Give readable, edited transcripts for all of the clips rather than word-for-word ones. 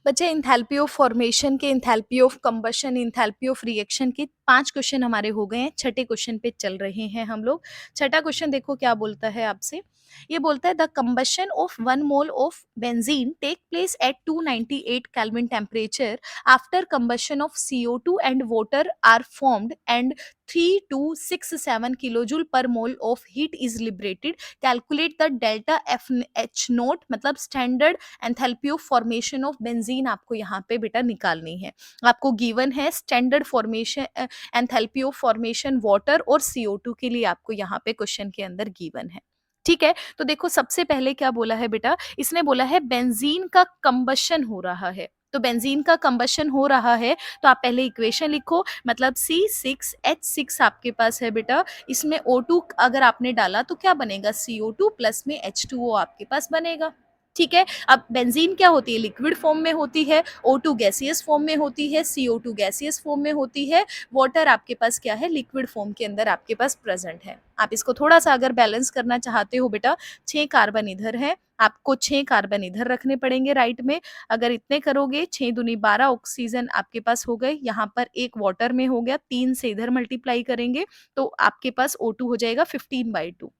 बच्चे enthalpy of formation के, enthalpy of combustion, enthalpy of reaction के 5 क्वेश्चन हमारे हो गए हैं। छठे क्वेश्चन पे चल रहे हैं हम लोग। छठा क्वेश्चन देखो क्या बोलता है आपसे। ये बोलता है the combustion of 1 mole of benzene take place at 298 kelvin temperature after combustion of CO2 and water are formed and 3267 kilojoule per mole of heat is liberated. Calculate the delta F H naught, मतलब standard enthalpy of formation of benzene आपको यहाँ पे बेटा निकालनी है। आपको given है standard formation enthalpy of formation water और CO2 के लिए आपको यहाँ पे क्वेश्चन के अंदर गिवन है। ठीक है, तो देखो सबसे पहले क्या बोला है बेटा, इसने बोला है बेंजीन का कंबशन हो रहा है। तो बेंजीन का कंबशन हो रहा है तो आप पहले इक्वेशन लिखो, मतलब C6H6 आपके पास है बेटा। इसमें O2 अगर आपने डाला तो क्या बनेगा, CO2 प्लस में H2O आपके पास बनेगा। ठीक है, अब बेंजीन क्या होती है, लिक्विड फॉर्म में होती है, O2 गैसियस फॉर्म में होती है, CO2 गैसियस फॉर्म में होती है, वाटर आपके पास क्या है, लिक्विड फॉर्म के अंदर आपके पास प्रेजेंट है। आप इसको थोड़ा सा अगर बैलेंस करना चाहते हो बेटा, 6 कार्बन इधर है, आपको 6 कार्बन इधर रखने पड़ेंगे राइट में। अगर इतने करोगे 6 दूनी 12 ऑक्सीजन आपके पास हो गए, यहाँ पर एक वाटर में हो गया, 3 से इधर मल्टीप्लाई करेंगे तो आपके पास O2 हो जाएगा 15/2।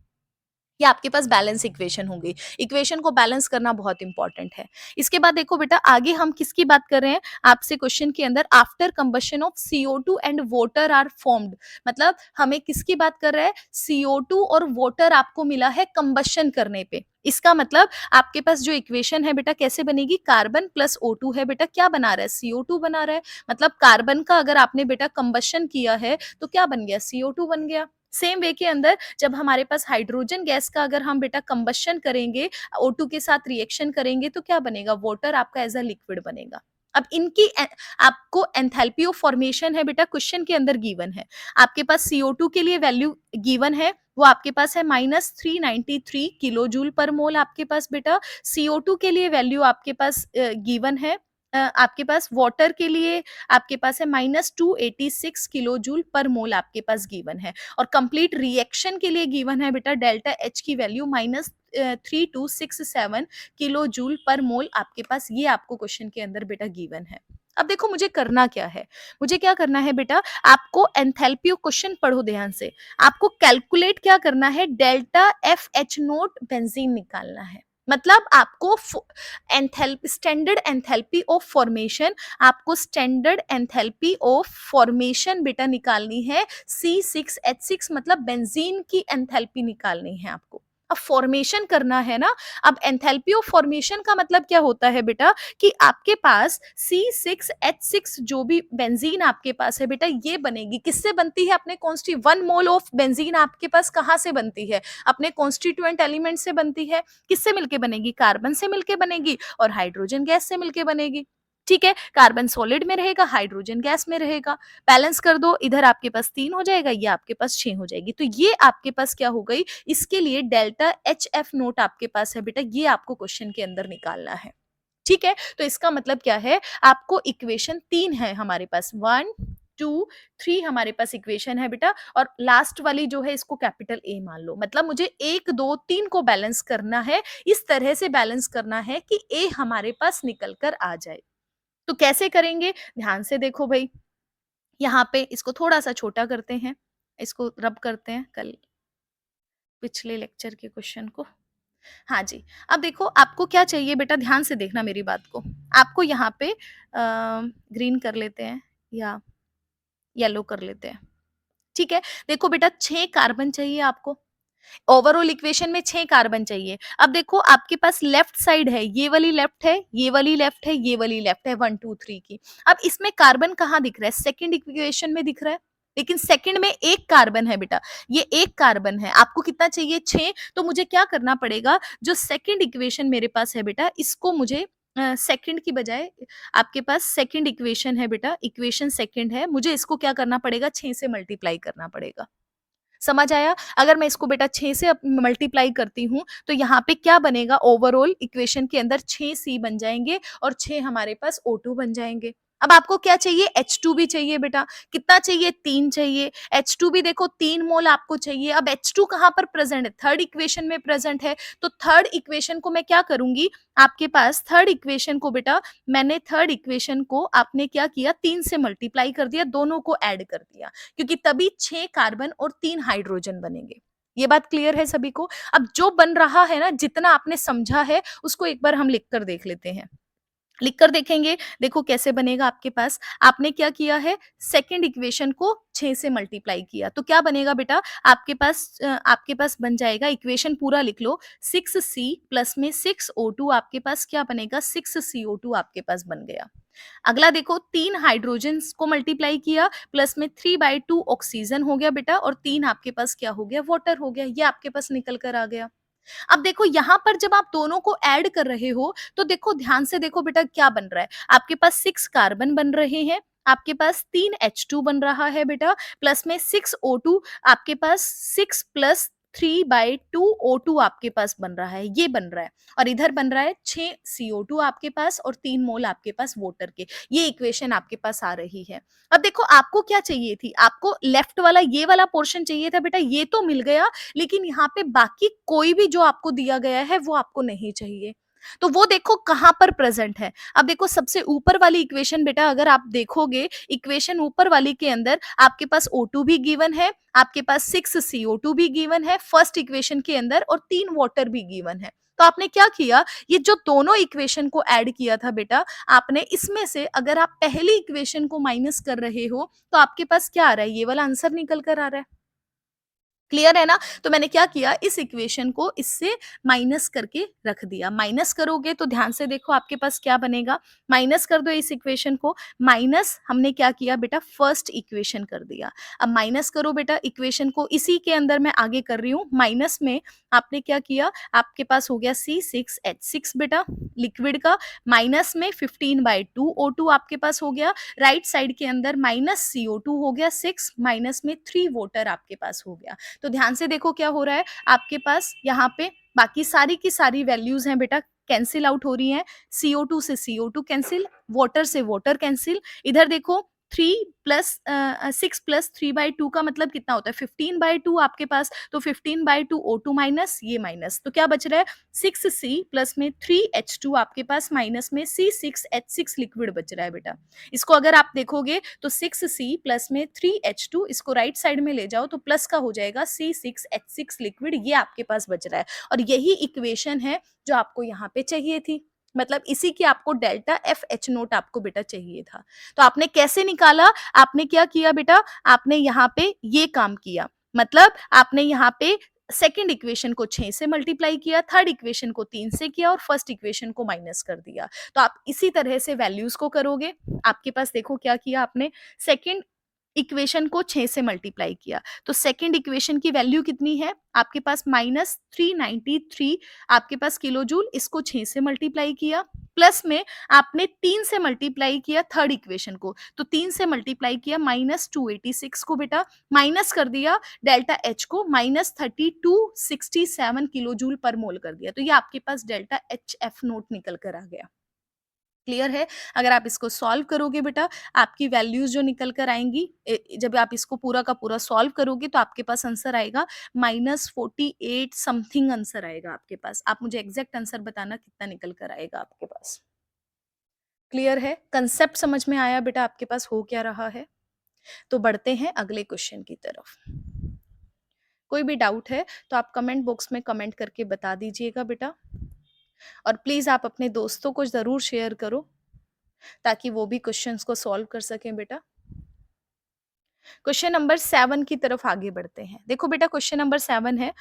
ये आपके पास बैलेंस इक्वेशन होगी। इक्वेशन को बैलेंस करना बहुत इंपॉर्टेंट है। इसके बाद देखो बेटा आगे हम किसकी बात कर रहे हैं, आपसे क्वेश्चन के अंदर after combustion of CO2 and water are formed, मतलब हमें किसकी बात कर रहा है, CO2 और वाटर आपको मिला है कंबशन करने पे। इसका मतलब आपके पास जो इक्वेशन है बेटा कैसे बनेगी, कार्बन प्लस O2 है बेटा, क्या बना रहा है, CO2 बना रहा है। मतलब कार्बन का अगर आपने बेटा कंबशन किया है तो क्या बन गया, CO2 बन गया। सेम वे के अंदर जब हमारे पास हाइड्रोजन गैस का अगर हम बेटा कंबशन करेंगे, O2 के साथ रिएक्शन करेंगे तो क्या बनेगा, वाटर आपका एज अ लिक्विड बनेगा। अब इनकी आपको एंथैल्पी ऑफ फॉर्मेशन है बेटा क्वेश्चन के अंदर गिवन है। आपके पास CO2 के लिए वैल्यू गिवन है, वो आपके पास है -393 किलो जूल पर मोल आपके पास बेटा। CO2 के लिए वैल्यू आपके पास गिवन है, आपके पास वाटर के लिए आपके पास है -286 किलो जूल पर मोल आपके पास गिवन है। और कंप्लीट रिएक्शन के लिए गिवन है बेटा डेल्टा एच की वैल्यू -3267 किलो जूल पर मोल आपके पास, ये आपको क्वेश्चन के अंदर बेटा गिवन है। अब देखो मुझे करना क्या है, मुझे क्या करना है बेटा, आपको एंथैल्पी क्वेश्चन पढ़ो ध्यान से। आपको कैलकुलेट क्या करना है, delta F H note benzene निकालना है। मतलब आपको स्टैंडर्ड एंथैल्पी ऑफ फॉर्मेशन, आपको स्टैंडर्ड एंथैल्पी ऑफ फॉर्मेशन बेटा निकालनी है। C6H6 मतलब बेंजीन की एंथैल्पी निकालनी है आपको। अब फॉर्मेशन करना है ना। अब एंथैल्पी ऑफ फॉर्मेशन का मतलब क्या होता है बेटा, कि आपके पास C6H6 जो भी बेंजीन आपके पास है बेटा, ये बनेगी किससे बनती है, अपने 1 मोल ऑफ बेंजीन आपके पास कहाँ से बनती है, अपने कॉन्स्टिट्यूएंट एलिमेंट से बनती है। किससे मिलके बनेगी, कार्बन से मिलके बनेगी और हाइड्रोजन गैस से मिलके बनेगी। ठीक है, कार्बन सॉलिड में रहेगा, हाइड्रोजन गैस में रहेगा। बैलेंस कर दो, इधर आपके पास 3 हो जाएगा, ये आपके पास 6 हो जाएगी। तो ये आपके पास क्या हो गई, इसके लिए डेल्टा एच एफ नोट आपके पास है बेटा, ये आपको क्वेश्चन के अंदर निकालना है। ठीक है, तो इसका मतलब क्या है, आपको इक्वेशन 3 है हमारे पास, 1 2 3 हमारे पास इक्वेशन है बेटा। और लास्ट वाली जो है इसको कैपिटल ए मान लो, मतलब मुझे 1 2 3 को बैलेंस करना है, इस तरह से बैलेंस करना है कि ए हमारे पास निकल कर आ जाए। तो कैसे करेंगे, ध्यान से देखो भाई। यहाँ पे इसको थोड़ा सा छोटा करते हैं, इसको रब करते हैं कल पिछले लेक्चर के क्वेश्चन को। हाँ जी, अब देखो आपको क्या चाहिए बेटा, ध्यान से देखना मेरी बात को। आपको यहाँ पे ग्रीन कर लेते हैं या येलो कर लेते हैं। ठीक है, देखो बेटा 6 कार्बन चाहिए आपको। ओवरऑल इक्वेशन में 6 कार्बन चाहिए। अब देखो आपके पास लेफ्ट साइड है, ये वाली लेफ्ट है, ये वाली लेफ्ट है, ये वाली लेफ्ट है 1 2 3 की। अब इसमें कार्बन कहाँ दिख रहा है, सेकंड इक्वेशन में दिख रहा है। लेकिन सेकंड में एक कार्बन है बेटा, ये एक कार्बन है। आपको कितना चाहिए, 6। तो मुझे क्या करना पड़ेगा, जो सेकंड इक्वेशन मेरे पास है बेटा, इसको मुझे सेकंड की बजाय, आपके पास सेकंड इक्वेशन है बेटा, इक्वेशन सेकंड है, मुझे इसको क्या करना पड़ेगा, 6 से मल्टीप्लाई करना पड़ेगा। समझ आया? अगर मैं इसको बेटा 6 से मल्टीप्लाई करती हूँ तो यहाँ पे क्या बनेगा, ओवरऑल इक्वेशन के अंदर 6 C बन जाएंगे और 6 हमारे पास O2 बन जाएंगे। अब आपको क्या चाहिए? H2 भी चाहिए बेटा। कितना चाहिए? 3 चाहिए। H2 भी देखो 3 मोल आपको चाहिए। अब H2 कहाँ पर प्रेज़ेंट है? थर्ड इक्वेशन में प्रेज़ेंट है। तो थर्ड इक्वेशन को मैं क्या करूँगी? आपके पास थर्ड इक्वेशन को बेटा, मैंने थर्ड इक्वेशन को आपने क्या किया? 3 से मल्टीप्लाई कर दिया, दोनों को ऐड कर दिया। क्योंकि तभी 6 कार्बन और 3 हाइड्रोजन बनेंगे। ये बात क्लियर है सभी को? अब जो बन रहा है ना, जितना आपने समझा है, उसको एक बार हम लिख कर देख लेते हैं। लिख कर देखेंगे, देखो कैसे बनेगा आपके पास। आपने क्या किया है? सेकंड इक्वेशन को 6 से मल्टीप्लाई किया, तो क्या बनेगा बेटा? आपके पास बन जाएगा, इक्वेशन पूरा लिख लो, 6C प्लस में 6O2, आपके पास क्या बनेगा? 6CO2 आपके पास बन गया। अगला देखो, 3 हाइड्रोजन्स को मल्टीप्लाई किया, प्लस में 3/2 ऑक्सीजन हो गया बेटा, और 3 आपके पास क्या हो गया? वाटर हो गया। ये आपके पास निकल कर आ गया। अब देखो यहाँ पर जब आप दोनों को ऐड कर रहे हो, तो देखो ध्यान से देखो बेटा क्या बन रहा है। आपके पास 6 कार्बन बन रहे हैं, आपके पास 3 H2 बन रहा है बेटा, प्लस में 6O2, आपके पास 6 प्लस 3/2 O2 आपके पास बन रहा है, ये बन रहा है। और इधर बन रहा है 6 CO2 आपके पास, और 3 मोल आपके पास वाटर के। ये इक्वेशन आपके पास आ रही है। अब देखो आपको क्या चाहिए थी? आपको लेफ्ट वाला ये वाला पोर्शन चाहिए था बेटा, ये तो मिल गया, लेकिन यहाँ पे बाकी कोई भी जो आपको दिया गया है वो आपको नहीं चाहिए। तो वो देखो कहाँ पर प्रेजेंट है। अब देखो सबसे ऊपर वाली इक्वेशन बेटा, अगर आप देखोगे इक्वेशन ऊपर वाली के अंदर आपके पास O2 भी गिवन है, आपके पास 6CO2 भी गिवन है फर्स्ट इक्वेशन के अंदर, और 3 वाटर भी गिवन है। तो आपने क्या किया? ये जो दोनों इक्वेशन को ऐड किया था बेटा, आपने इसमें से अगर आप पहली इक्वेशन को माइनस कर रहे हो, तो आपके पास क्या आ रहा है? ये वाला आंसर निकल कर आ रहा है। क्लियर है ना? तो मैंने क्या किया, इस इक्वेशन को इससे माइनस करके रख दिया। माइनस करोगे तो ध्यान से देखो आपके पास क्या बनेगा। माइनस कर दो इस इक्वेशन को, माइनस हमने क्या किया बेटा, फर्स्ट इक्वेशन कर दिया। अब माइनस करो बेटा इक्वेशन को, इसी के अंदर मैं आगे कर रही हूँ। माइनस में आपने क्या किया, आपके पास हो गया C6H6 बेटा लिक्विड का, माइनस में 15/2 O2 आपके पास हो गया। राइट साइड के अंदर माइनस CO2 हो गया 6, माइनस में 3 वाटर आपके पास हो गया। तो ध्यान से देखो क्या हो रहा है, आपके पास यहाँ पे बाकी सारी की सारी वैल्यूज हैं बेटा, कैंसिल आउट हो रही हैं। CO2 से CO2 कैंसिल, वाटर से वाटर कैंसिल। इधर देखो 6 प्लस 3/2 का मतलब कितना होता है? 15/2 आपके पास, तो 15/2 O2 माइनस, ये माइनस, तो क्या बच रहा है? 6C प्लस में 3H2 आपके पास, माइनस में C6H6 लिक्विड बच रहा है बेटा। इसको अगर आप देखोगे तो 6C प्लस में 3H2, इसको राइट साइड में ले जाओ तो प्लस का हो जाएगा C6H6 लिक्विड, ये आपके पास बच रहा है। और यही इक्वेशन है जो आपको यहाँ पे चाहिए थी। मतलब इसी की आपको डेल्टा FH0 आपको बेटा चाहिए था। तो आपने कैसे निकाला? आपने क्या किया बेटा? आपने यहाँ पे ये काम किया। मतलब आपने यहाँ पे सेकंड इक्वेशन को 6 से मल्टीप्लाई किया, थर्ड इक्वेशन को 3 से किया, और फर्स्ट इक्वेशन को माइनस कर दिया। तो आप इसी तरह से वैल्यूज को करोगे। आपके पास देखो क्या किया आपने, सेकंड इक्वेशन को 6 से मल्टीप्लाई किया, तो सेकंड इक्वेशन की वैल्यू कितनी है आपके पास? -393 आपके पास किलो जूल, इसको 6 से मल्टीप्लाई किया, प्लस में आपने 3 से मल्टीप्लाई किया थर्ड इक्वेशन को, तो 3 से मल्टीप्लाई किया -286 को बेटा, माइनस कर दिया डेल्टा एच को, -3267 किलो जूल पर मोल कर दिया, तो ये आपके पास डेल्टा HF0 निकल कर आ गया। क्लियर है? अगर आप इसको सॉल्व करोगे बेटा, आपकी वैल्यूज़ जो निकल कर आएँगी, जब आप इसको पूरा का पूरा सॉल्व करोगे तो आपके पास आंसर आएगा -48 समथिंग आंसर आएगा आपके पास। आप मुझे एग्ज़ैक्ट आंसर बताना कितना निकल कर आएगा आपके पास। क्लियर है? कांसेप्ट समझ में आया बेटा आपके पास हो क्या रहा है? तो बढ़ते हैं अगले क्वेश्चन की तरफ। कोई भी डाउट है तो आप कमेंट बॉक्स में कमेंट करके बता दीजिएगा बेटा, और प्लीज़ आप अपने दोस्तों को ज़रूर शेयर करो, ताकि वो भी क्वेश्चंस को सॉल्व कर सकें बेटा। क्वेश्चन नंबर 7 की तरफ आगे बढ़ते हैं। देखो बेटा क्वेश्चन नंबर 7 है,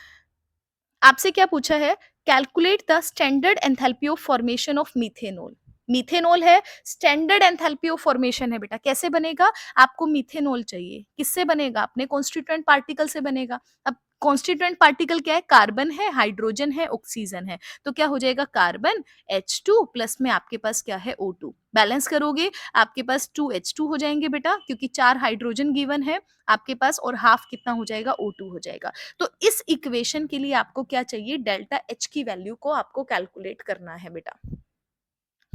आपसे क्या पूछा है? Calculate the standard enthalpy of formation of methanol. Methanol है, स्टैंडर्ड एंथैल्पी ऑफ फॉर्मेशन है बेटा। कैसे बनेगा? आपको मीथेनॉल चाहिए, किससे बनेगा? अपने कॉन्स्टिट्यूएंट पार्टिकल से बनेगा। अब कॉन्स्टिट्यूएंट पार्टिकल क्या है? कार्बन है, हाइड्रोजन है, ऑक्सीजन है। तो क्या हो जाएगा? कार्बन H2 प्लस में आपके पास क्या है? O2। बैलेंस करोगे आपके पास 2H2 हो जाएंगे बेटा, क्योंकि 4 हाइड्रोजन गिवन है आपके पास, और हाफ कितना हो जाएगा? O2 हो जाएगा। तो इस इक्वेशन के लिए आपको क्या चाहिए? डेल्टा H की वैल्यू को आपको कैलकुलेट करना है बेटा।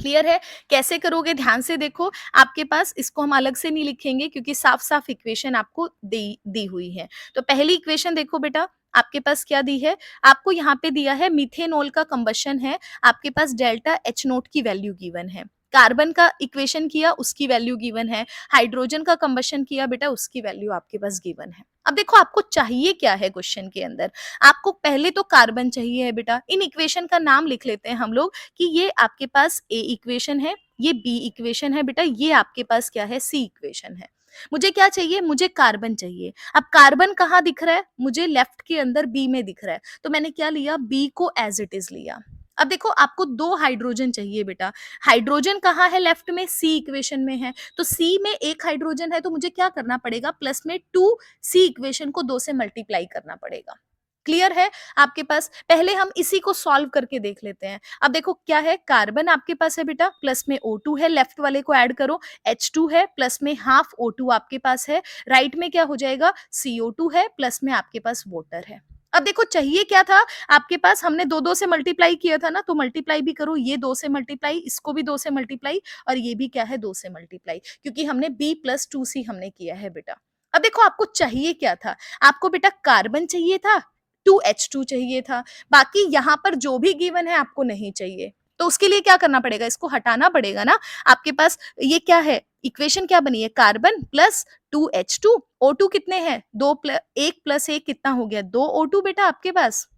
क्लियर है? कैसे करोगे ध्यान से देखो, आपके पास इसको हम अलग से नहीं लिखेंगे क्योंकि साफ-साफ इक्वेशन आपको दी दी हुई है। तो पहली इक्वेशन देखो बेटा, आपके पास क्या दी है? आपको यहाँ पे दिया है मीथेनॉल का कंबशन है, आपके पास डेल्टा H नोट की वैल्यू गिवन है। कार्बन का इक्वेशन किया उसकी वैल्यू गिवन है, हाइड्रोजन का कंबशन किया बेटा उसकी वैल्यू आपके पास गिवन है। अब देखो आपको चाहिए क्या है क्वेश्चन के अंदर? आपको पहले तो कार्बन चाहिए है बेटा, इन इक्वेशन का नाम लिख लेते हैं हम लोग कि ये आपके पास ए इक्वेशन है, ये बी इक्वेशन है बेटा, ये आपके पास क्या है सी इक्वेशन है। मुझे क्या चाहिए? मुझे कार्बन चाहिए। अब कार्बन कहाँ दिख रहा है? मुझे लेफ्ट के अंदर बी में दिख रहा है। तो मैंने क्या लिया? बी को एज इट इज लिया। अब देखो आपको 2 हाइड्रोजन चाहिए बेटा। हाइड्रोजन कहाँ है? लेफ्ट में सी इक्वेशन में है। तो सी में 1 हाइड्रोजन है तो मुझे क्या करना पड़ेगा? प्लस में 2 सी इक्वेशन को 2 से मल्टीप्लाई करना पड़ेगा। क्लियर है? आपके पास पहले हम इसी को सॉल्व करके देख लेते हैं। अब देखो क्या है? कार्बन आपके पास है बेटा, प्लस में O2 है, लेफ्ट वाले को ऐड करो, H2 है, प्लस में हाफ O2 आपके पास है, राइट में क्या हो जाएगा? CO2 है, प्लस में आपके पास वाटर है। अब देखो चाहिए क्या था आपके पास? हमने 2-2 से मल्टीप्लाई किया था ना, तो मल्टीप्लाई भी करो, ये 2 से मल्टीप्लाई, इसको भी 2 से मल्टीप्लाई और ये भी क्या है? 2 से मल्टीप्लाई, क्योंकि हमने B प्लस 2C हमने किया है बेटा। अब देखो आपको चाहिए क्या था? आपको बेटा कार्बन चाहिए था, 2H2 चाहिए था, बाकी यहाँ पर जो भी गिवन है आपको नहीं चाहिए। तो उसके लिए क्या करना पड़ेगा? इसको हटाना पड़ेगा ना। आपके पास ये क्या है? इक्वेशन क्या बनी है? कार्बन प्लस 2H2, O2 कितने हैं? 1 प्लस 1 कितना हो गया? 2 O2 बेटा आपके पास।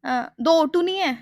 2 O2 नहीं है?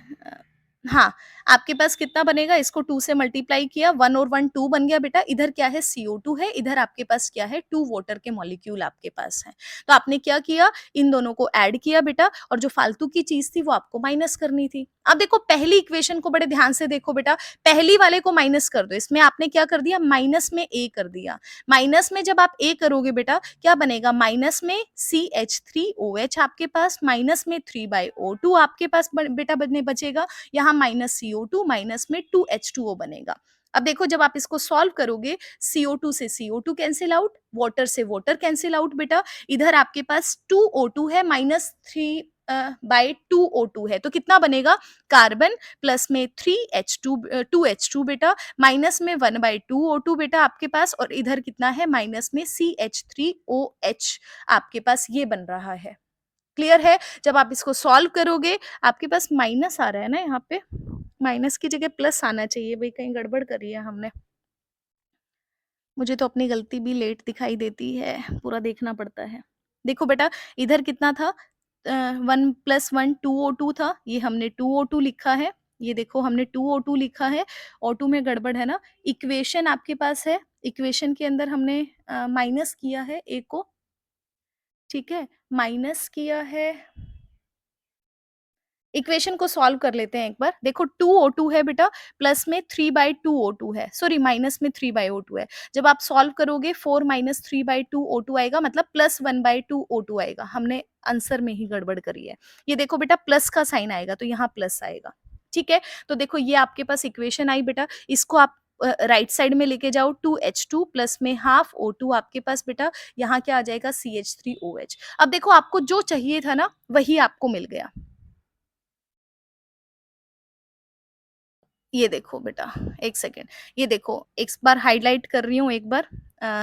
हाँ, आपके पास कितना बनेगा? इसको 2 से मल्टीप्लाई किया, 1 और 1 2 बन गया बेटा। इधर क्या है? CO2 है, इधर आपके पास क्या है? 2 वाटर के मॉलिक्यूल आपके पास हैं। तो आपने क्या किया? इन दोनों को ऐड किया बेटा और जो फालतू की चीज़ थी वो आपको माइनस करनी थी। अब देखो पहली इक्वेशन को बड़े ध्यान से देखो बेटा, पहली वाले को माइनस कर दो। इसमें आपने क्या कर दिया? माइनस में A कर दिया। माइनस में जब आप A करोगे बेटा, क्या बनेगा? माइनस में CH3OH आपके पास, माइनस में 3/O2 आपके पास बेटा बचेगा, यहाँ माइनस CO2 माइनस में 2H2O बनेगा। अब देखो जब आप इसको सॉल्व करोगे, CO2 से CO2 कैंसिल आउट, वाटर से वाटर कैंसिल आउट बेटा, इधर आपके पास 2O2 है, माइनस 3/2O2 है, तो कितना बनेगा? कार्बन प्लस में 2H2 बेटा, माइनस में 1/2O2 बेटा आपके पास, और इधर कितना है? माइनस में CH3OH आपके पास ये बन रहा है। क्लियर है? जब आप इसको सॉल्व करोगे, आपके पास माइनस आ रहा है ना यहाँ पे, माइनस की जगह प्लस आना चाहिए, भई कहीं गड़बड़ करी है हमने। मुझे तो अपनी गलती भी लेट दिखाई देती है, पूरा देखना पड़ता है। देखो बेटा, इधर कितना था? 1 + 1 2O2 था, ये हमने 2O2 लिखा है। ये देखो हमने 2O2 लिखा है, O2 में गड़बड़ है ना? इक्वेशन आपके पास है, इक्वेशन के अंदर हमने माइनस किया है A को, ठीक है? माइनस किया है, इक्वेशन को सॉल्व कर लेते हैं एक बार। देखो 2O2 है बेटा, प्लस में 3/2O2 है, सॉरी माइनस में 3/O2 है। जब आप सॉल्व करोगे 4 - 3/2O2 आएगा, मतलब प्लस 1/2O2 आएगा। हमने आंसर में ही गड़बड़ करी है। ये देखो बेटा प्लस का साइन आएगा तो यहाँ प्लस आएगा। ठीक है? तो देखो ये आपके पास इक्वेशन आई बेटा, इसको आप राइट साइड में लेके जाओ, 2H2 प्लस में हाफ O2 आपके पास बेटा, यहाँ क्या आ जाएगा? CH3OH। अब देखो आपको जो चाहिए था ना, वही आपको मिल गया। ये देखो बेटा, 1 सेकंड, ये देखो, एक बार हाइलाइट कर रही हूँ एक बार।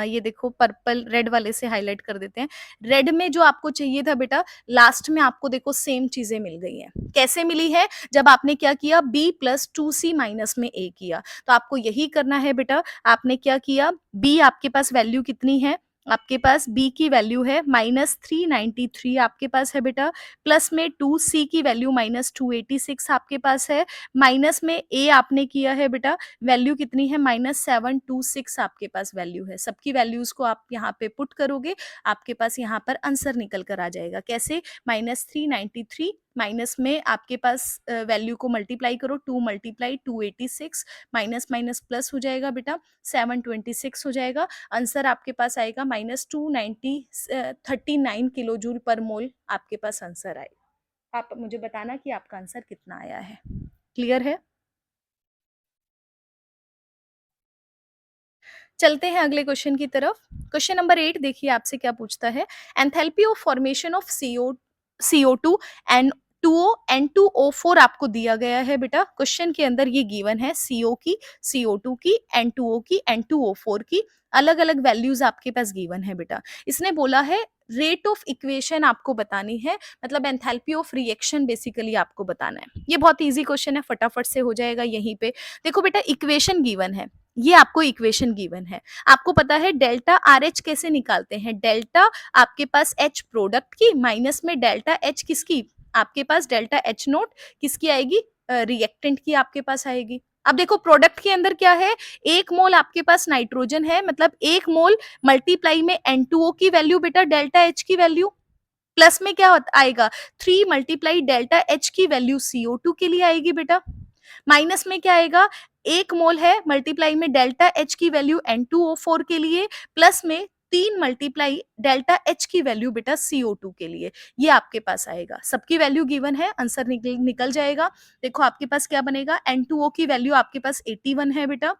ये देखो पर्पल रेड वाले से हाइलाइट कर देते हैं। रेड में जो आपको चाहिए था बेटा, लास्ट में आपको देखो सेम चीज़ें मिल गई हैं। कैसे मिली है? जब आपने क्या किया? B + 2C माइनस में A किया। तो आपको यही करना है बेटा, आपने क्या किया? B आपके पास वैल्यू कितनी है? आपके पास B की वैल्यू है -393 आपके पास है बेटा, प्लस में 2C की वैल्यू -286 आपके पास है, माइनस में ए आपने किया है बेटा, वैल्यू कितनी है? -726 आपके पास वैल्यू है। सबकी वैल्यूज़ को आप यहाँ पे पुट करोगे, आपके पास यहाँ पर आंसर निकल कर आ जाएगा। कैसे? -393 माइनस में आपके पास वैल्यू को मल्टीप्लाई करो, 2 × 286, माइनस माइनस प्लस हो जाएगा बेटा, 726 हो जाएगा। आंसर आपके पास आएगा -239 किलो जूल पर मोल आपके पास आंसर आएगा। आप मुझे बताना कि आपका आंसर कितना आया है। क्लियर है? चलते हैं अगले क्वेश्चन की तरफ। क्वेश्चन नंबर 8 देखिए आपसे क्या पूछता है, enthalpy of formation of CO2 and 2O N2O4 आपको दिया गया है बेटा, क्वेश्चन के अंदर ये गिवन है, CO की, CO2 की, N2O की, N2O4 की, अलग अलग वैल्यूज आपके पास गिवन है बेटा। इसने बोला है रेट ऑफ इक्वेशन आपको बतानी है, मतलब एंथैल्पी ऑफ रिएक्शन बेसिकली आपको बताना है। ये बहुत इजी क्वेश्चन है, फटाफट से हो जाएगा यहीं पे। देखो बेटा, इक्वेशन गिवन है, ये आपको इक्वेशन गिवन है, आपको पता है डेल्टा आर एच कैसे निकालते हैं, डेल्टा आपके पास एच प्रोडक्ट की माइनस में डेल्टा एच किसकी, आपके पास डेल्टा एच नोट किसकी आएगी, रिएक्टेंट की आपके पास आएगी। अब देखो प्रोडक्ट के अंदर क्या है, एक मोल आपके पास नाइट्रोजन है, मतलब एक मोल मल्टीप्लाई में N2O की वैल्यू बेटा डेल्टा एच की वैल्यू, प्लस में क्या आएगा, 3 मल्टीप्लाई डेल्टा एच की वैल्यू CO2 के लिए आएगी बेटा, माइनस में क्या आएगा, एक मोल है मल्टीप्लाई में डेल्टा एच की वैल्यू N2O4 के लिए, प्लस में 3 मल्टीप्लाई डेल्टा एच की वैल्यू बेटा CO2 के लिए, ये आपके पास आएगा। सबकी वैल्यू गिवन है, आंसर निकल जाएगा। देखो आपके पास क्या बनेगा, N2O की वैल्यू आपके पास 81 है बेटा,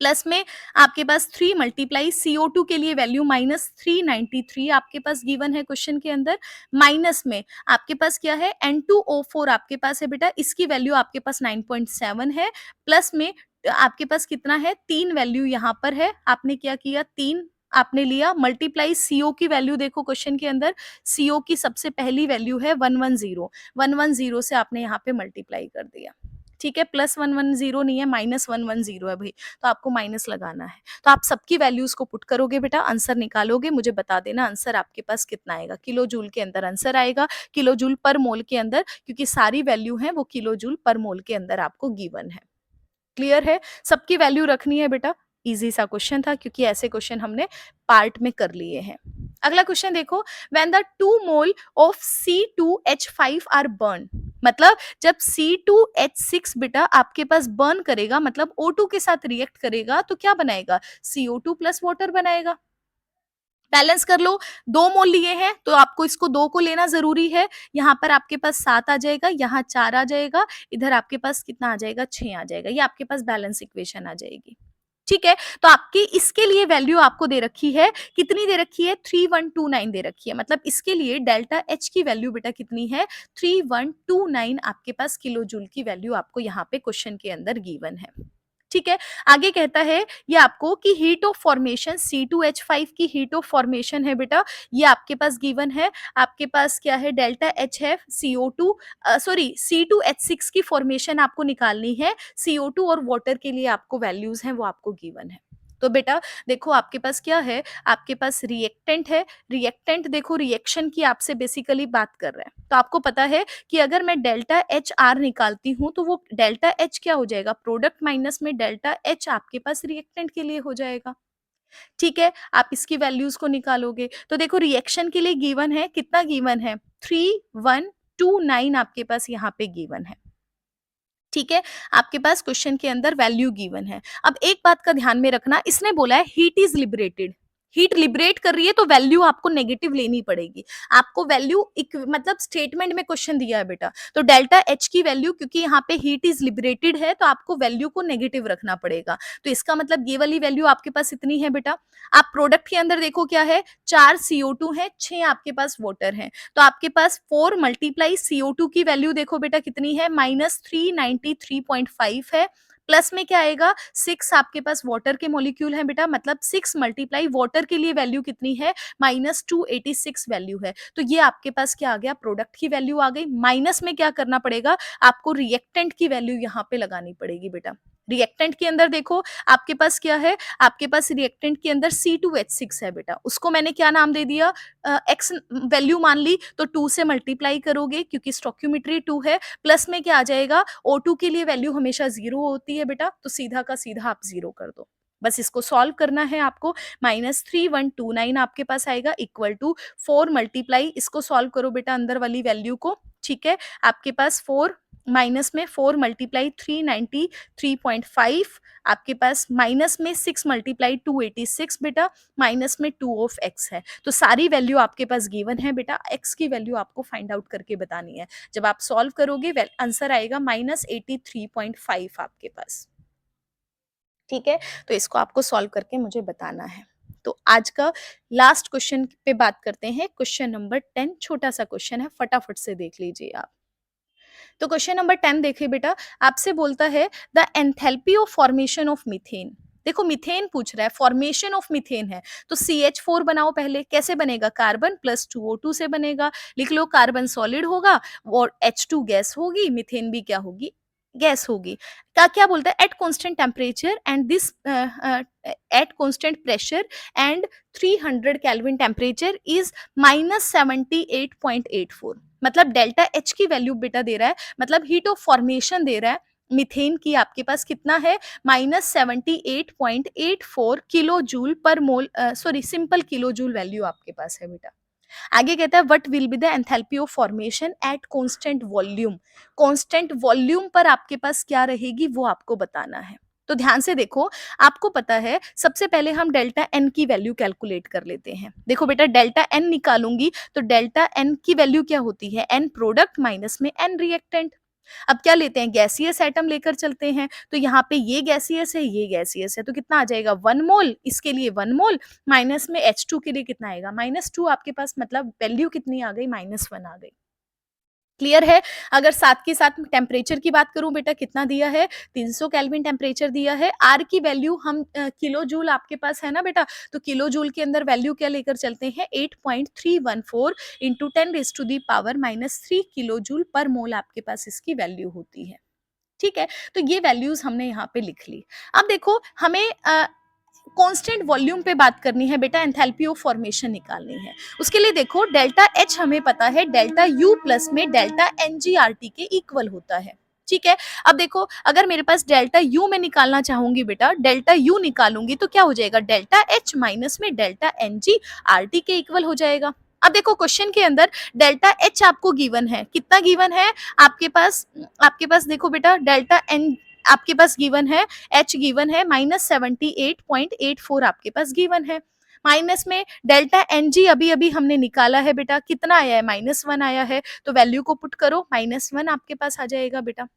प्लस में आपके पास 3 मल्टीप्लाई CO2 के लिए वैल्यू -393 आपके पास गिवन है क्वेश्चन के अंदर, माइनस में आपके पास क्या है, N2O4 आपके पास है बेटा, इसकी वैल्यू आपके पास 9.7 है, प्लस में आपके पास कितना है, 3 वैल्यू यहाँ पर है, आपने क्या किया, 3 आपने लिया, मल्टीप्लाई CO की वैल्यू देखो क्वेश्चन के अंदर, CO की सबसे पहली वैल्यू है 110, 110 से आपने यहाँ पे मल्टीप्लाई कर दिया, ठीक है, +110 नहीं है, -110 है भाई, तो आपको माइनस लगाना है। तो आप सबकी वैल्यूज को पुट करोगे बेटा, आंसर निकालोगे, मुझे बता देना आंसर आपके पास कितना आएगा। किलो जूल के अंदर आंसर आएगा, किलो जूल पर मोल के अंदर, क्योंकि सारी वैल्यू है वो किलो जूल पर मोल के अंदर आपको गिवन है। क्लियर है, सबकी वैल्यू रखनी है बेटा, इजी सा क्वेश्चन था, क्योंकि ऐसे क्वेश्चन हमने पार्ट में कर लिए हैं। अगला क्वेश्चन देखो, when the 2 mole of C2H5 are burn, मतलब जब C2H6 बेटा आपके पास बर्न करेगा, मतलब O2 के साथ रिएक्ट करेगा, तो क्या बनाएगा, CO2 प्लस वाटर बनाएगा। बैलेंस कर लो, 2 मोल लिए हैं तो आपको इसको 2 को लेना जरूरी है, यहाँ पर आपके पास 7 आ जाएगा, यहाँ 4 आ जाएगा, इधर आपके पास कितना आ जाएगा, 6 आ जाएगा, ये आपके पास बैलेंस इक्वेशन आ जाएगी। ठीक है, तो आपकी इसके लिए वैल्यू आपको दे रखी है, कितनी दे रखी है, 3129 दे रखी है, मतलब इसके लिए डेल्टा एच की वैल्यू बेटा कितनी है, 3129 आपके पास किलो जूल की वैल्यू आपको यहाँ पे क्वेश्चन के अंदर गिवन है। ठीक है, आगे कहता है ये आपको कि हीट ऑफ फॉर्मेशन C2H5 की हीट ऑफ फॉर्मेशन है बेटा, ये आपके पास गिवन है, आपके पास क्या है, डेल्टा एच है, CO2 सॉरी C2H6 की फॉर्मेशन आपको निकालनी है, CO2 और वाटर के लिए आपको वैल्यूज हैं वो आपको गिवन है। तो बेटा देखो आपके पास क्या है, आपके पास रिएक्टेंट है, रिएक्टेंट देखो रिएक्शन की आपसे बेसिकली बात कर रहा है, तो आपको पता है कि अगर मैं डेल्टा एच आर निकालती हूँ तो वो डेल्टा एच क्या हो जाएगा, प्रोडक्ट माइनस में डेल्टा एच आपके पास रिएक्टेंट के लिए हो जाएगा। ठीक है, आप इसकी वैल्यूज को निकालोगे, तो देखो रिएक्शन के लिए गिवन है, कितना गिवन है, 3129 आपके पास यहाँ पे गिवन है। ठीक है, आपके पास क्वेश्चन के अंदर वैल्यू गिवन है। अब एक बात का ध्यान में रखना, इसने बोला है heat is liberated, heat liberate कर रही है तो वैल्यू आपको नेगेटिव लेनी पड़ेगी, आपको वैल्यू मतलब स्टेटमेंट में क्वेश्चन दिया है बेटा, तो डेल्टा एच की वैल्यू, क्योंकि यहाँ पे हीट इज लिबरेटेड है तो आपको वैल्यू को नेगेटिव रखना पड़ेगा, तो इसका मतलब ये वाली वैल्यू आपके पास इतनी है बेटा। आप प्रोडक्ट के अंदर देखो क्या है, 4 CO2 है, 6 आपके पास वाटर है, तो आपके पास 4 मल्टीप्लाई CO2 की वैल्यू देखो बेटा कितनी है, -393.5 है, प्लस में क्या आएगा, 6 आपके पास वाटर के मॉलिक्यूल हैं बेटा, मतलब 6 मल्टीप्लाई वाटर के लिए वैल्यू कितनी है, -286 वैल्यू है, तो ये आपके पास क्या आ गया, प्रोडक्ट की वैल्यू आ गई, माइनस में क्या करना पड़ेगा, आपको रिएक्टेंट की वैल्यू यहाँ पे लगानी पड़ेगी बेटा। रिएक्टेंट के अंदर देखो आपके पास क्या है, आपके पास रिएक्टेंट के अंदर C2H6 है बेटा, उसको मैंने क्या नाम दे दिया, एक्स वैल्यू मान ली, तो 2 से मल्टीप्लाई करोगे क्योंकि स्टोक्योमेट्री 2 है, प्लस में क्या आ जाएगा, O2 के लिए वैल्यू हमेशा 0 होती है बेटा, तो सीधा का सीधा आप 0 कर दो, बस इसको सॉल्व करना है आपको, -3129 आपके पास आएगा इक्वल टू 4 मल्टीप्लाई, इसको सॉल्व करो बेटा अंदर वाली वैल्यू को। ठीक है, आपके पास 4 माइनस में 4 मल्टीप्लाई 393.5, आपके पास माइनस में 6 मल्टीप्लाई 286 बेटा, माइनस में 2 ऑफ एक्स है, तो सारी वैल्यू आपके पास गिवन है बेटा, एक्स की वैल्यू आपको फाइंड आउट करके बतानी है, जब आप सॉल्व करोगे आंसर आएगा -83.5 आपके पास। ठीक है, तो इसको आपको सॉल्व करके मुझे बताना है। तो आज का लास्ट क्वेश्चन पे बात करते हैं, क्वेश्चन नंबर 10, छोटा सा क्वेश्चन है, फटाफट से देख लीजिए आप। तो क्वेश्चन नंबर 10 देखिए बेटा, आपसे बोलता है the enthalpy of formation of methane. देखो मीथेन पूछ रहा है, फॉर्मेशन ऑफ मीथेन है, तो CH4 बनाओ पहले। कैसे बनेगा? कार्बन प्लस 2O2 से बनेगा। लिख लो, कार्बन सॉलिड होगा और H2 गैस होगी, मीथेन भी क्या होगी? गैस होगी। क्या क्या बोलता है? At constant temperature and this at constant pressure and 300 kelvin temperature is -78.84। मतलब डेल्टा एच की वैल्यू बेटा दे रहा है, मतलब हीट ऑफ फॉर्मेशन दे रहा है मीथेन की, आपके पास कितना है? -78.84 kilo joule per mole, sorry simple kilo joule value आपके पास है बेटा। आगे कहता है what will be the enthalpy of formation at constant volume. Constant volume पर आपके पास क्या रहेगी वो आपको बताना है। तो ध्यान से देखो, आपको पता है सबसे पहले हम डेल्टा एन की वैल्यू कैलकुलेट कर लेते हैं। देखो बेटा, डेल्टा एन निकालूंगी तो डेल्टा एन की वैल्यू क्या होती है? एन प्रोडक्ट माइनस में एन रिएक्टेंट। अब क्या लेते हैं? गैसियस एटम लेकर चलते हैं, तो यहाँ पे ये गैसियस है, ये गैसियस है, तो कितना आ जाएगा? 1 मोल, इसके लिए 1 मोल, माइनस में H2 के लिए कितना आएगा? -2 आपके पास, मतलब वैल्यू कितनी आ गई? -1 आ गई। क्लियर है? अगर साथ के साथ टेम्परेचर की बात करूं बेटा, कितना दिया है? 300 केल्विन टेम्परेचर दिया है। आर की वैल्यू हम किलो जूल आपके पास है ना बेटा, तो किलो जूल के अंदर वैल्यू क्या लेकर चलते हैं? 8.314 इंटू 10⁻³ किलो जूल पर मोल आपके पास इसकी वैल्यू होती है। ठीक है, तो ये वैल्यूज हमने यहाँ पे लिख ली। अब देखो, हमें कांस्टेंट वॉल्यूम पे बात करनी है बेटा, एंथैल्पी ऑफ फॉर्मेशन निकालनी है। उसके लिए देखो, डेल्टा एच हमें पता है डेल्टा यू प्लस में डेल्टा एनजीआरटी के इक्वल होता है। ठीक है, अब देखो, अगर मेरे पास डेल्टा यू में निकालना चाहूंगी बेटा, डेल्टा यू निकालूंगी तो क्या हो जाएगा? डेल्टा एच माइनस में डेल्टा एनजीआरटी के इक्वल हो जाएगा। अब देखो, क्वेश्चन के अंदर डेल्टा एच आपको गिवन है, कितना गिवन है आपके पास देखो बेटा, डेल्टा एन आपके पास गिवन है, एच गिवन है -78.84 आपके पास गिवन है। माइनस में डेल्टा एन जी अभी अभी हमने निकाला है बेटा, कितना आया है? -1 आया है, तो वैल्यू को पुट करो, -1 आपके पास आ जाएगा बेटा।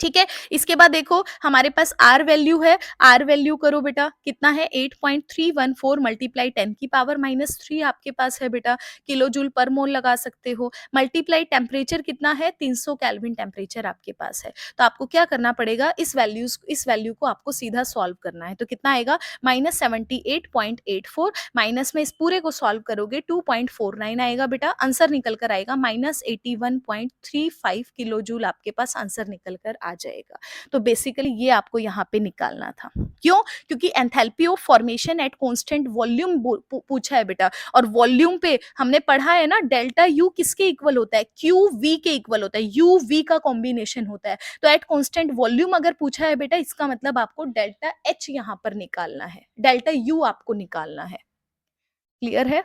ठीक है, इसके बाद देखो हमारे पास आर वैल्यू है, आर वैल्यू करो बेटा, कितना है? 8.314 मल्टीप्लाई 10⁻³ आपके पास है बेटा, किलो जूल पर मोल लगा सकते हो। मल्टीप्लाई टेम्परेचर कितना है? 300 केल्विन टेम्परेचर आपके पास है। तो आपको क्या करना पड़ेगा? इस वैल्यू को आपको सीधा सॉल्व करना है, तो कितना आएगा? -78.84 माइनस में इस पूरे को सॉल्व करोगे 2.49 आएगा बेटा, आंसर निकल कर आएगा -81.35 किलो जूल आपके पास आंसर निकल कर आ जाएगा। तो बेसिकली ये आपको यहाँ पे निकालना था। क्यों? क्योंकि enthalpy of formation at constant volume पूछा है बेटा, और वॉल्यूम पे हमने पढ़ा है ना, डेल्टा यू किसके इक्वल होता है? क्यू वी के इक्वल होता है, यू वी का कॉम्बिनेशन होता है। तो एट कांस्टेंट वॉल्यूम अगर पूछा है बेटा, इसका मतलब आपको डेल्टा एच यहाँ पर निकालना है, डेल्टा यू आपको निकालना है। क्लियर है?